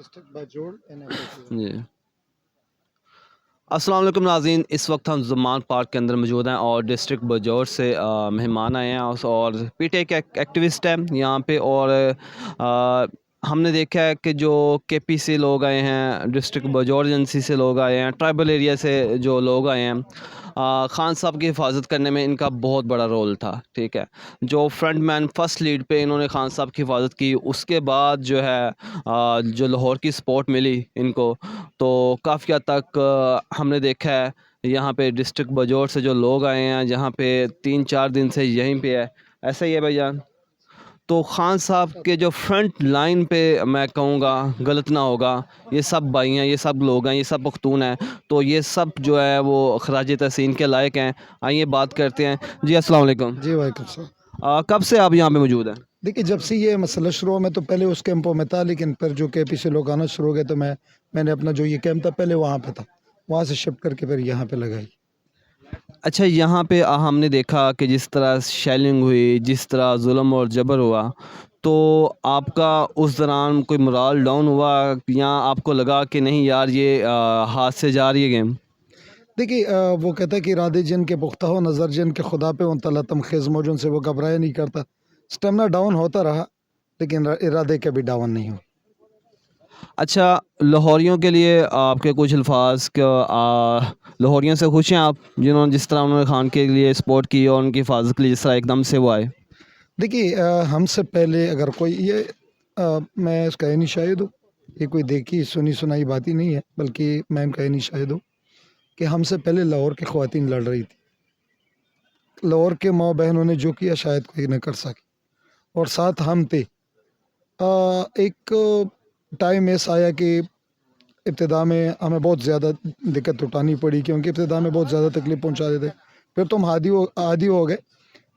District Bajaur جی السلام علیکم ناظرین، اس وقت ہم زمان پارک کے اندر موجود ہیں اور ڈسٹرکٹ بجور سے مہمان آئے ہیں اور پی ٹی کے ایکٹیوسٹ ہیں یہاں پہ، اور ہم نے دیکھا ہے کہ جو کے پی سے لوگ آئے ہیں، ڈسٹرکٹ بجور ایجنسی سے لوگ آئے ہیں، ٹرائبل ایریا سے جو لوگ آئے ہیں، خان صاحب کی حفاظت کرنے میں ان کا بہت بڑا رول تھا. ٹھیک ہے، جو فرنٹ مین فرسٹ لیڈ پہ انہوں نے خان صاحب کی حفاظت کی. اس کے بعد جو ہے جو لاہور کی سپورٹ ملی ان کو، تو کافی حد تک ہم نے دیکھا ہے یہاں پہ ڈسٹرکٹ بجور سے جو لوگ آئے ہیں، جہاں پہ 3-4 دن سے یہیں پہ ہے. ایسا ہی ہے بھائی جان؟ تو خان صاحب کے جو فرنٹ لائن پہ میں کہوں گا، غلط نہ ہوگا، یہ سب بھائی ہیں، یہ سب لوگ ہیں، یہ سب پختون ہیں، تو یہ سب جو ہے وہ خراج تحسین کے لائق ہیں. آئیے بات کرتے ہیں. جی السلام علیکم. جی وعلیکم السلام. کب سے آپ یہاں پہ موجود ہیں؟ دیکھیے، جب سے یہ مسئلہ شروع ہوا، میں تو پہلے اس کیمپوں میں تھا، لیکن پھر جو کے پی سے لوگ آنا شروع ہو گئے تو میں نے اپنا جو یہ کیمپ تھا پہلے وہاں پہ تھا، وہاں سے شفٹ کر کے پھر یہاں پہ لگائی. اچھا، یہاں پہ ہم نے دیکھا کہ جس طرح شیلنگ ہوئی، جس طرح ظلم اور جبر ہوا، تو آپ کا اس دوران کوئی morale ڈاؤن ہوا یا آپ کو لگا کہ نہیں یار یہ ہاتھ سے جا رہی ہے گیم؟ دیکھیے، وہ کہتا ہے کہ ارادے جن کے پختہ ہو، نظر جن کے خدا پہ، ان تلا تمخیز موجوں سے وہ گھبرایا نہیں کرتا. اسٹیمنا ڈاؤن ہوتا رہا لیکن ارادے کبھی ڈاؤن نہیں ہو. اچھا، لاہوریوں کے لیے آپ کے کچھ الفاظ لاہوریوں سے خوش ہیں آپ، جس طرح انہوں نے خان کے لیے سپورٹ کی اور ان کی حفاظت کے لیے جس طرح ایک دم سے وہ آئے؟ دیکھیے، ہم سے پہلے اگر کوئی میں اس کا عینی شاہد ہوں، یہ کوئی دیکھی سنی سنائی بات ہی نہیں ہے، بلکہ میں ان کا عینی شاہد ہوں کہ ہم سے پہلے لاہور کی خواتین لڑ رہی تھی. لاہور کے ماں بہنوں نے جو کیا شاید کوئی نہ کر سکے، اور ساتھ ہم تھے. ایک ٹائم ایسا آیا کہ ابتدا میں ہمیں بہت زیادہ دقت اٹھانی پڑی، کیونکہ ابتدا میں بہت زیادہ تکلیف پہنچا دیتے. پھر تو ہم عادی ہو گئے.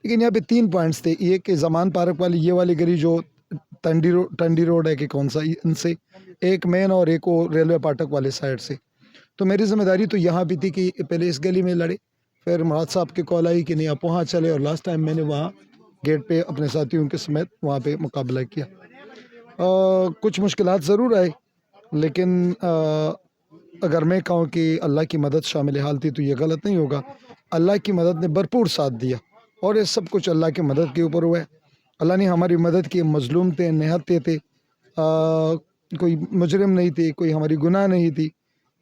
لیکن یہاں پہ 3 پوائنٹس تھے. یہ کہ زمان پارک والی یہ والی گلی جو ٹنڈی روڈ ہے کہ کون سا، ان سے ایک مین، اور ایک وہ ریلوے پاٹک والے سائڈ سے. تو میری ذمہ داری تو یہاں بھی تھی کہ پہلے اس گلی میں لڑے. پھر مراد صاحب کی کال آئی کہ نہیں آپ وہاں چلے، اور لاسٹ ٹائم میں نے وہاں گیٹ پہ اپنے ساتھیوں کے سمیت وہاں پہ مقابلہ کیا. کچھ مشکلات ضرور آئے، لیکن اگر میں کہوں کہ اللہ کی مدد شامل حال تھی تو یہ غلط نہیں ہوگا. اللہ کی مدد نے بھرپور ساتھ دیا، اور یہ سب کچھ اللہ کی مدد کے اوپر ہوا ہے. اللہ نے ہماری مدد کی. مظلوم تھے، نہتے تھے، کوئی مجرم نہیں تھی، کوئی ہماری گناہ نہیں تھی.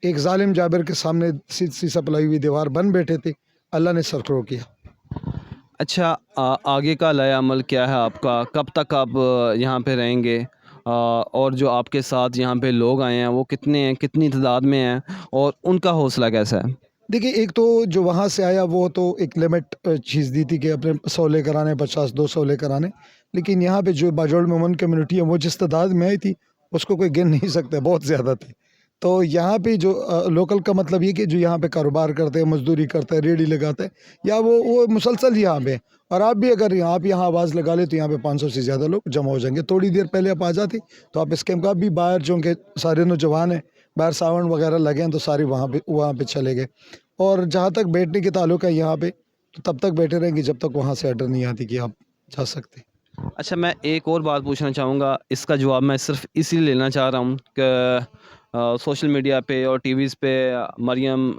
ایک ظالم جابر کے سامنے سی سپلائی ہوئی دیوار بن بیٹھے تھے. اللہ نے سرخرو کیا. اچھا، آگے کا لائے عمل کیا ہے آپ کا؟ کب تک آپ یہاں پہ رہیں گے؟ اور جو آپ کے ساتھ یہاں پہ لوگ آئے ہیں وہ کتنے ہیں، کتنی تعداد میں ہیں، اور ان کا حوصلہ کیسا ہے؟ دیکھیے، ایک تو جو وہاں سے آیا وہ تو ایک لمٹ چیز دی تھی کہ اپنے 100 لے کر آنے، 50-200 لے کر آنے. لیکن یہاں پہ جو باجوڑ میں ومن کمیونٹی ہے وہ جس تعداد میں آئی تھی اس کو کوئی گن نہیں سکتا، بہت زیادہ تھی. تو یہاں پہ جو لوکل کا مطلب یہ کہ جو یہاں پہ کاروبار کرتے ہیں، مزدوری کرتے ہیں، ریڑھی لگاتے ہیں، یا وہ مسلسل یہاں پہ. اور آپ بھی اگر آپ یہاں آواز لگا لیں تو یہاں پہ 500 سے زیادہ لوگ جمع ہو جائیں گے. تھوڑی دیر پہلے آپ آ جاتے تو آپ اس کیمپ کا بھی باہر، چونکہ سارے نوجوان ہیں، باہر ساؤنڈ وغیرہ لگے ہیں تو سارے وہاں پہ چلے گئے. اور جہاں تک بیٹھنے کے تعلق ہے یہاں پہ، تو تب تک بیٹھے رہیں گے جب تک وہاں سے آرڈر نہیں آتی کہ آپ جا سکتے. اچھا، میں ایک اور بات پوچھنا چاہوں گا، اس کا جواب میں صرف اسی لیے لینا چاہ رہا ہوں کہ سوشل میڈیا پہ اور ٹی ویز پہ مریم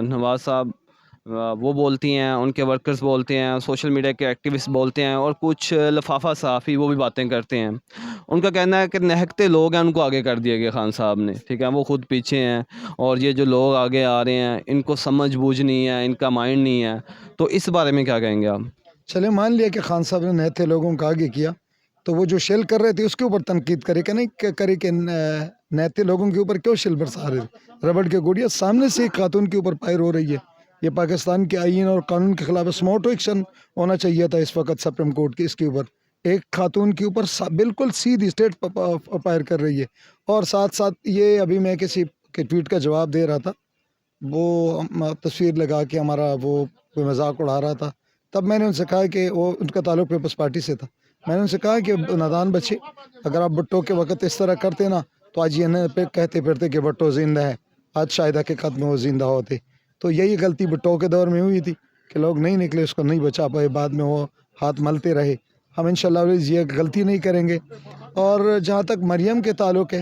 نواز صاحب وہ بولتی ہیں، ان کے ورکرز بولتے ہیں، سوشل میڈیا کے ایکٹیوسٹ بولتے ہیں، اور کچھ لفافہ صحافی وہ بھی باتیں کرتے ہیں. ان کا کہنا ہے کہ نہکتے لوگ ہیں ان کو آگے کر دیا گیا خان صاحب نے. ٹھیک ہے، وہ خود پیچھے ہیں، اور یہ جو لوگ آگے آ رہے ہیں ان کو سمجھ بوجھ نہیں ہے، ان کا مائنڈ نہیں ہے. تو اس بارے میں کیا کہیں گے آپ؟ چلے مان لیا کہ خان صاحب نے نہتے لوگوں کا آگے کیا، تو وہ جو شیل کر رہے تھے اس کے اوپر تنقید کرے کہ نہیں کرے کہ نہتے لوگوں کے اوپر کیوں شیل برسا رہے؟ ربڑ کے گوڑیاں سامنے سے ایک خاتون کے اوپر پائر ہو رہی ہے. یہ پاکستان کے آئین اور قانون کے خلاف اسمارٹ ایکشن ہونا چاہیے تھا اس وقت سپریم کورٹ کے. اس کے اوپر ایک خاتون کے اوپر بالکل سیدھی اسٹیٹ پائر کر رہی ہے. اور ساتھ ساتھ یہ ابھی میں کسی کے ٹویٹ کا جواب دے رہا تھا، وہ تصویر لگا کے ہمارا وہ کوئی مذاق اڑا رہا تھا. تب میں نے ان سے کہا کہ وہ ان کا تعلق پیپلز پارٹی سے تھا. میں نے ان سے کہا کہ نادان بچے، اگر آپ بھٹو کے وقت اس طرح کرتے نا تو آج یہ پہ کہتے پھرتے کہ بھٹو زندہ ہے. آج شاید حقیقت میں وہ زندہ ہوتے. تو یہی غلطی بھٹو کے دور میں ہوئی تھی کہ لوگ نہیں نکلے، اس کو نہیں بچا پائے، بعد میں وہ ہاتھ ملتے رہے. ہم انشاءاللہ یہ غلطی نہیں کریں گے. اور جہاں تک مریم کے تعلق ہے